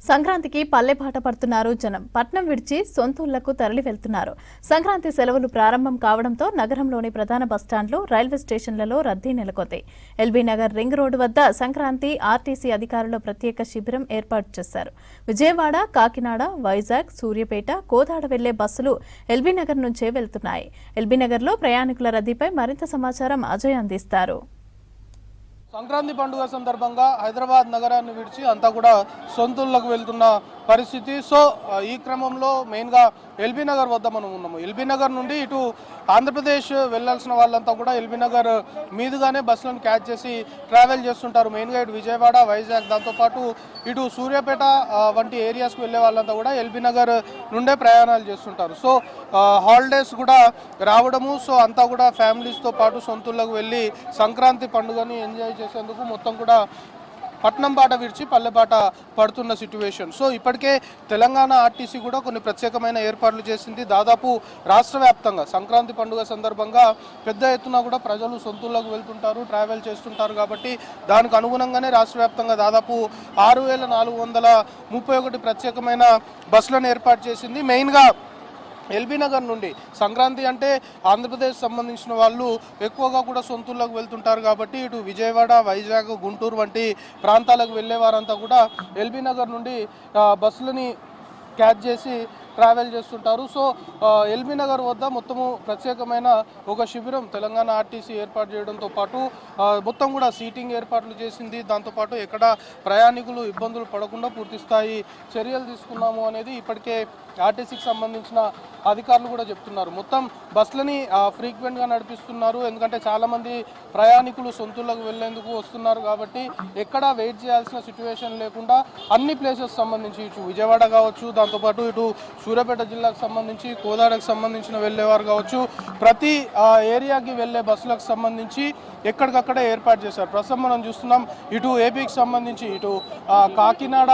సంక్రాంతికి పల్లెబాట పడుతున్నారు జనం. పట్నం విడిచి సొంతూళ్లకు తరలి వెళ్తున్నారు. సంక్రాంతి సెలవులు ప్రారంభం కావడంతో నగరంలోని ప్రధాన బస్టాండ్లు, రైల్వే స్టేషన్లలో రద్దీ నెలకొంది. ఎల్బీ నగర్ రింగ్ రోడ్డు వద్ద సంక్రాంతి ఆర్టీసీ అధికారులు ప్రత్యేక శిబిరం ఏర్పాటు చేశారు. విజయవాడ, కాకినాడ, వైజాగ్, సూర్యాపేట, కోదాడ వెళ్లే బస్సులు ఎల్బీ నగర్ నుంచే వెళ్తున్నాయి. ఎల్బీ నగర్లో ప్రయాణికుల రద్దీపై మరింత సమాచారం అజయ్ అందిస్తారు. సంక్రాంతి పండుగ సందర్భంగా హైదరాబాద్ నగరాన్ని విడిచి అంతా కూడా సొంతూళ్ళకు వెళ్తున్న పరిస్థితి. సో ఈ క్రమంలో మెయిన్గా ఎల్బీ నగర్ వద్ద మనం ఉన్నాము. ఎల్బీ నగర్ నుండి ఇటు ఆంధ్రప్రదేశ్ వెళ్లాల్సిన వాళ్ళంతా కూడా ఎల్బీ నగర్ మీదుగానే బస్సులను క్యాచ్ చేసి ట్రావెల్ చేస్తుంటారు. మెయిన్గా ఇటు విజయవాడ, వైజాగ్, దాంతోపాటు ఇటు సూర్యాపేట వంటి ఏరియాస్కి వెళ్ళే వాళ్ళంతా కూడా ఎల్బీ నగర్ నుండే ప్రయాణాలు చేస్తుంటారు. సో హాలిడేస్ కూడా రావడము, సో అంతా కూడా ఫ్యామిలీస్తో పాటు సొంతూళ్ళకు వెళ్ళి సంక్రాంతి పండుగని ఎంజాయ్ చేసేందుకు మొత్తం కూడా పట్నం బాట విడిచి పల్లెబాట పడుతున్న సిట్యువేషన్. సో ఇప్పటికే తెలంగాణ ఆర్టీసీ కూడా కొన్ని ప్రత్యేకమైన ఏర్పాట్లు చేసింది. దాదాపు రాష్ట్ర వ్యాప్తంగా సంక్రాంతి పండుగ సందర్భంగా పెద్ద ఎత్తున కూడా ప్రజలు సొంతూళ్ళకు వెళ్తుంటారు, ట్రావెల్ చేస్తుంటారు. కాబట్టి దానికి అనుగుణంగానే రాష్ట్ర వ్యాప్తంగా దాదాపు 6431 ప్రత్యేకమైన బస్సులను ఏర్పాటు చేసింది. మెయిన్గా ఎల్బీ నగర్ నుండి సంక్రాంతి అంటే ఆంధ్రప్రదేశ్ సంబంధించిన వాళ్ళు ఎక్కువగా కూడా సొంతూళ్ళకు వెళ్తుంటారు. కాబట్టి ఇటు విజయవాడ, వైజాగ్, గుంటూరు వంటి ప్రాంతాలకు వెళ్ళే వారంతా కూడా ఎల్బీ నగర్ నుండి బస్సులని క్యాచ్ చేసి ట్రావెల్ చేస్తుంటారు. సో ఎల్బీ నగర్ వద్ద మొత్తము ప్రత్యేకమైన ఒక శిబిరం తెలంగాణ ఆర్టీసీ ఏర్పాటు చేయడంతో పాటు మొత్తం కూడా సీటింగ్ ఏర్పాట్లు చేసింది. దాంతోపాటు ఎక్కడ ప్రయాణికులు ఇబ్బందులు పడకుండా పూర్తిస్థాయి చర్యలు తీసుకున్నాము అనేది ఇప్పటికే ఆర్టీసీకి సంబంధించిన అధికారులు కూడా చెప్తున్నారు. మొత్తం బస్సులని ఫ్రీక్వెంట్గా నడిపిస్తున్నారు. ఎందుకంటే చాలామంది ప్రయాణికులు సొంతూళ్ళకు వెళ్లేందుకు వస్తున్నారు. కాబట్టి ఎక్కడా వెయిట్ చేయాల్సిన సిచ్యువేషన్ లేకుండా అన్ని ప్లేసెస్ సంబంధించి ఇటు విజయవాడ కావచ్చు, దాంతోపాటు ఇటు సూర్యాపేట జిల్లాకు సంబంధించి, కోదాడకు సంబంధించిన వెళ్ళేవారు కావచ్చు, ప్రతి ఏరియాకి వెళ్ళే బస్సులకు సంబంధించి ఎక్కడికక్కడే ఏర్పాటు చేశారు. ప్రస్తుతం మనం చూస్తున్నాం ఇటు ఏపీకి సంబంధించి ఇటు కాకినాడ,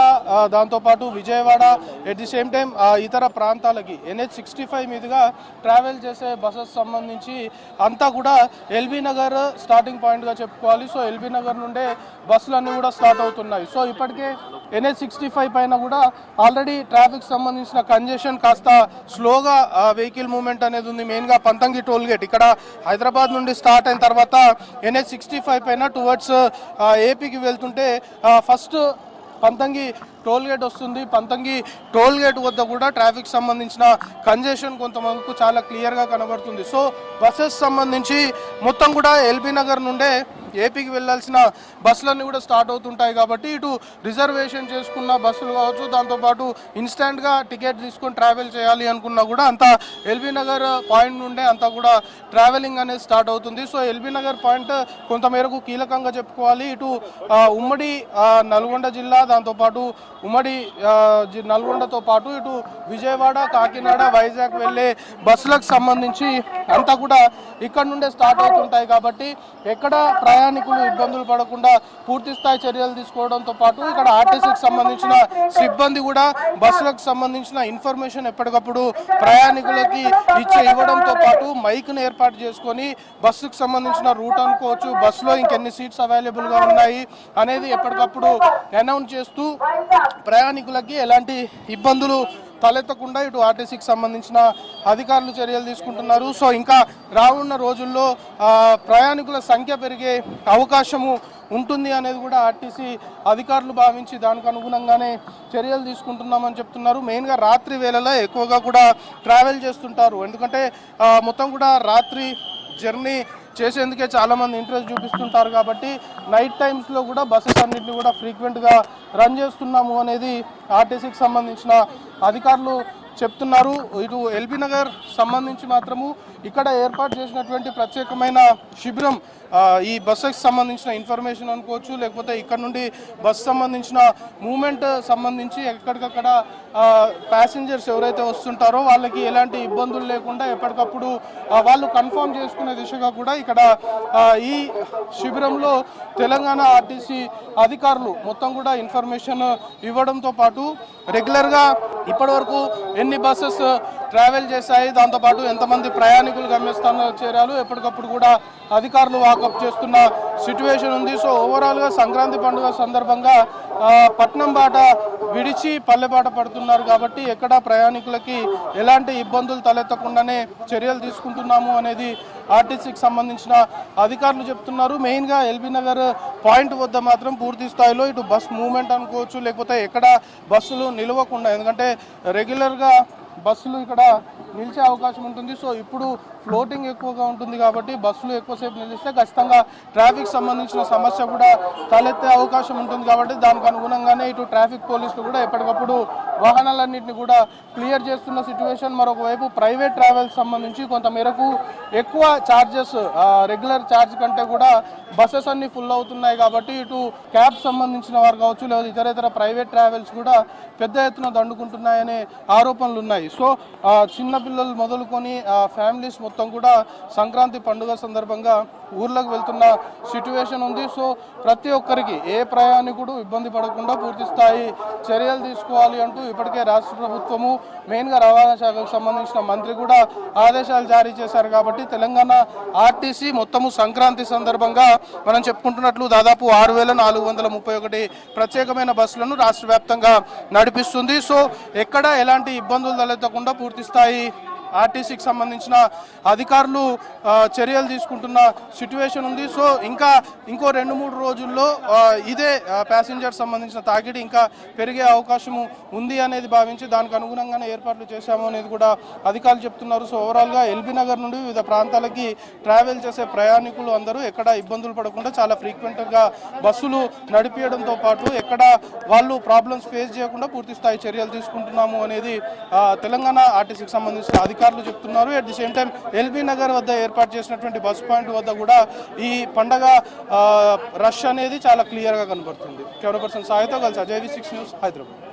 దాంతోపాటు Vijayawada, at the same time ఇతర ప్రాంతాలకి NH65 మీదుగా ట్రావెల్ చేసే బస్సెస్ సంబంధించి అంతా కూడా ఎల్బీ నగర్ స్టార్టింగ్ పాయింట్గా చెప్పుకోవాలి. సో ఎల్బీ నగర్ నుండే బస్సులన్నీ కూడా స్టార్ట్ అవుతున్నాయి. సో ఇప్పటికే NH65 పైన కూడా ఆల్రెడీ ట్రాఫిక్ సంబంధించిన కంజెషన్ కాస్త స్లోగా వెహికల్ మూవ్మెంట్ అనేది ఉంది. మెయిన్గా పంతంగి టోల్ గేట్ ఇక్కడ హైదరాబాద్ నుండి స్టార్ట్ అయిన తర్వాత NH65 పైన టువర్డ్స్ ఏపీకి వెళ్తుంటే ఫస్ట్ పంతంగి టోల్ గేట్ వస్తుంది. పంతంగి టోల్ గేట్ వద్ద కూడా ట్రాఫిక్ సంబంధించిన కంజెషన్ కొంతమందికి చాలా క్లియర్గా కనబడుతుంది. సో బస్సెస్ సంబంధించి మొత్తం కూడా ఎల్బీ నగర్ నుండే ఏపీకి వెళ్ళాల్సిన బస్సులన్నీ కూడా స్టార్ట్ అవుతుంటాయి. కాబట్టి ఇటు రిజర్వేషన్ చేసుకున్న బస్సులు కావచ్చు, దాంతోపాటు ఇన్స్టాంట్గా టికెట్ తీసుకొని ట్రావెల్ చేయాలి అనుకున్నా కూడా అంతా ఎల్బీ నగర్ పాయింట్ నుండే అంతా కూడా ట్రావెలింగ్ అనేది స్టార్ట్ అవుతుంది. సో ఎల్బీ నగర్ పాయింట్ కొంతమేరకు కీలకంగా చెప్పుకోవాలి. ఇటు ఉమ్మడి నల్గొండ జిల్లా, దాంతోపాటు ఉమ్మడి నల్గొండతో పాటు ఇటు విజయవాడ, కాకినాడ, వైజాగ్ వెళ్ళే బస్సులకు సంబంధించి అంతా కూడా ఇక్కడ నుండే స్టార్ట్ అవుతుంటాయి. కాబట్టి ఎక్కడ ప్రయాణికులు ఇబ్బందులు పడకుండా పూర్తి స్థాయి చర్యలు తీసుకోవడంతో పాటు ఇక్కడ ఆర్టీసీకి సంబంధించిన సిబ్బంది కూడా బస్సులకు సంబంధించిన ఇన్ఫర్మేషన్ ఎప్పటికప్పుడు ప్రయాణికులకి ఇవ్వడంతో పాటు మైక్ను ఏర్పాటు చేసుకొని బస్సుకు సంబంధించిన రూట్ అనుకోవచ్చు, బస్సులో ఇంకెన్ని సీట్స్ అవైలబుల్గా ఉన్నాయి అనేది ఎప్పటికప్పుడు అనౌన్స్ చేస్తూ ప్రయాణికులకి ఎలాంటి ఇబ్బందులు తలెత్తకుండా ఇటు ఆర్టీసీకి సంబంధించిన అధికారులు చర్యలు తీసుకుంటున్నారు. సో ఇంకా రానున్న రోజుల్లో ప్రయాణికుల సంఖ్య పెరిగే అవకాశము ఉంటుంది అనేది కూడా ఆర్టీసీ అధికారులు భావించి దానికి అనుగుణంగానే చర్యలు తీసుకుంటున్నామని చెప్తున్నారు. మెయిన్గా రాత్రి వేళలో ఎక్కువగా కూడా ట్రావెల్ చేస్తుంటారు. ఎందుకంటే మొత్తం కూడా రాత్రి జర్నీ చేసేందుకే చాలామంది ఇంట్రెస్ట్ చూపిస్తుంటారు. కాబట్టి నైట్ టైమ్స్లో కూడా బస్సెస్ అన్నింటినీ కూడా ఫ్రీక్వెంట్గా రన్ చేస్తున్నాము అనేది ఆర్టీసీకి సంబంధించిన అధికారులు చెప్తున్నారు. ఇటు ఎల్బీ నగర్ సంబంధించి మాత్రము ఇక్కడ ఏర్పాటు చేసినటువంటి ప్రత్యేకమైన శిబిరం ఈ బస్సుకి సంబంధించిన ఇన్ఫర్మేషన్ అనుకోవచ్చు, లేకపోతే ఇక్కడ నుండి బస్సు సంబంధించిన మూమెంట్ సంబంధించి ఎక్కడికక్కడ ప్యాసింజర్స్ ఎవరైతే వస్తుంటారో వాళ్ళకి ఎలాంటి ఇబ్బందులు లేకుండా ఎప్పటికప్పుడు వాళ్ళు కన్ఫర్మ్ చేసుకునే దిశగా కూడా ఇక్కడ ఈ శిబిరంలో తెలంగాణ ఆర్టీసీ అధికారులు మొత్తం కూడా ఇన్ఫర్మేషన్ ఇవ్వడంతో పాటు రెగ్యులర్గా ఇప్పటివరకు ఎన్ని బస్సెస్ ట్రావెల్ చేశాయి. దాంతోపాటు ఎంతమంది ప్రయాణికులు గమ్యస్థానాలకు చేరారు ఎప్పటికప్పుడు కూడా అధికారులు వాకప్ చేస్తున్న సిట్యువేషన్ ఉంది. సో ఓవరాల్గా సంక్రాంతి పండుగ సందర్భంగా పట్నం బాట విడిచి పల్లెబాట పడుతున్నారు కాబట్టి ఎక్కడ ప్రయాణికులకి ఎలాంటి ఇబ్బందులు తలెత్తకుండానే చర్యలు తీసుకుంటున్నాము అనేది ఆర్టీసీకి సంబంధించిన అధికారులు చెప్తున్నారు. మెయిన్గా ఎల్బీ నగర్ పాయింట్ వద్ద మాత్రం పూర్తి స్థాయిలో ఇటు బస్ మూవ్మెంట్ అనుకోవచ్చు, లేకపోతే ఎక్కడ బస్సులు నిలవకుండా, ఎందుకంటే రెగ్యులర్గా బస్సులు ఇక్కడ నిలిచే అవకాశం ఉంటుంది. సో ఇప్పుడు ఫ్లోటింగ్ ఎక్కువగా ఉంటుంది కాబట్టి బస్సులు ఎక్కువసేపు నిలిస్తే ఖచ్చితంగా ట్రాఫిక్ సంబంధించిన సమస్య కూడా తలెత్తే అవకాశం ఉంటుంది. కాబట్టి దానికి అనుగుణంగానే ఇటు ట్రాఫిక్ పోలీసులు కూడా ఎప్పటికప్పుడు వాహనాలన్నింటినీ కూడా క్లియర్ చేస్తున్న సిచ్యువేషన్. మరొకవైపు ప్రైవేట్ ట్రావెల్స్ సంబంధించి కొంత మేరకు ఎక్కువ ఛార్జెస్ రెగ్యులర్ ఛార్జ్ కంటే కూడా బస్సెస్ అన్ని ఫుల్ అవుతున్నాయి కాబట్టి ఇటు క్యాబ్ సంబంధించిన వారు కావచ్చు, లేదా ఇతర ప్రైవేట్ ట్రావెల్స్ కూడా పెద్ద ఎత్తున దండుకుంటున్నాయనే ఆరోపణలు ఉన్నాయి. సో చిన్నపిల్లలు మొదలుకొని ఫ్యామిలీస్ మొత్తం కూడా సంక్రాంతి పండుగ సందర్భంగా ఊర్లకు వెళ్తున్న సిట్యువేషన్ ఉంది. సో ప్రతి ఒక్కరికి ఏ ప్రయాణికుడు ఇబ్బంది పడకుండా పూర్తి స్థాయి చర్యలు తీసుకోవాలి అంటూ ఇప్పటికే రాష్ట్ర ప్రభుత్వము మెయిన్గా రవాణా శాఖకు సంబంధించిన మంత్రి కూడా ఆదేశాలు జారీ చేశారు. కాబట్టి తెలంగాణ ఆర్టీసీ మొత్తము సంక్రాంతి సందర్భంగా మనం చెప్పుకుంటున్నట్లు దాదాపు 6,431 ప్రత్యేకమైన బస్సులను రాష్ట్ర వ్యాప్తంగా నడిపిస్తుంది. సో ఎక్కడ ఎలాంటి ఇబ్బందులు తలెత్తకుండా పూర్తి స్థాయి ఆర్టీసీకి సంబంధించిన అధికారులు చర్యలు తీసుకుంటున్న సిట్యువేషన్ ఉంది. సో ఇంకో 2-3 రోజుల్లో ఇదే ప్యాసింజర్ సంబంధించిన తాకిడి ఇంకా పెరిగే అవకాశము ఉంది అనేది భావించి దానికి అనుగుణంగానే ఏర్పాట్లు చేశాము అనేది కూడా అధికారులు చెప్తున్నారు. సో ఓవరాల్గా ఎల్బీ నగర్ నుండి వివిధ ప్రాంతాలకి ట్రావెల్ చేసే ప్రయాణికులు అందరూ ఎక్కడ ఇబ్బందులు పడకుండా చాలా ఫ్రీక్వెంట్గా బస్సులు నడిపించడంతో పాటు ఎక్కడ వాళ్ళు ప్రాబ్లమ్స్ ఫేస్ చేయకుండా పూర్తి స్థాయి చర్యలు తీసుకుంటున్నాము అనేది తెలంగాణ ఆర్టీసీకి సంబంధించిన అధికారులు చెప్తున్నారు. At the same time LB Nagar వద్ద ఏర్పాటు చేసినటువంటి బస్ పాయింట్ వద్ద కూడా ఈ పండగ రష్ అనేది చాలా క్లియర్గా కనబడుతుంది. కెమెరా పర్సన్ సాయితో కలిసి అజయ్ 6 న్యూస్ హైదరాబాద్.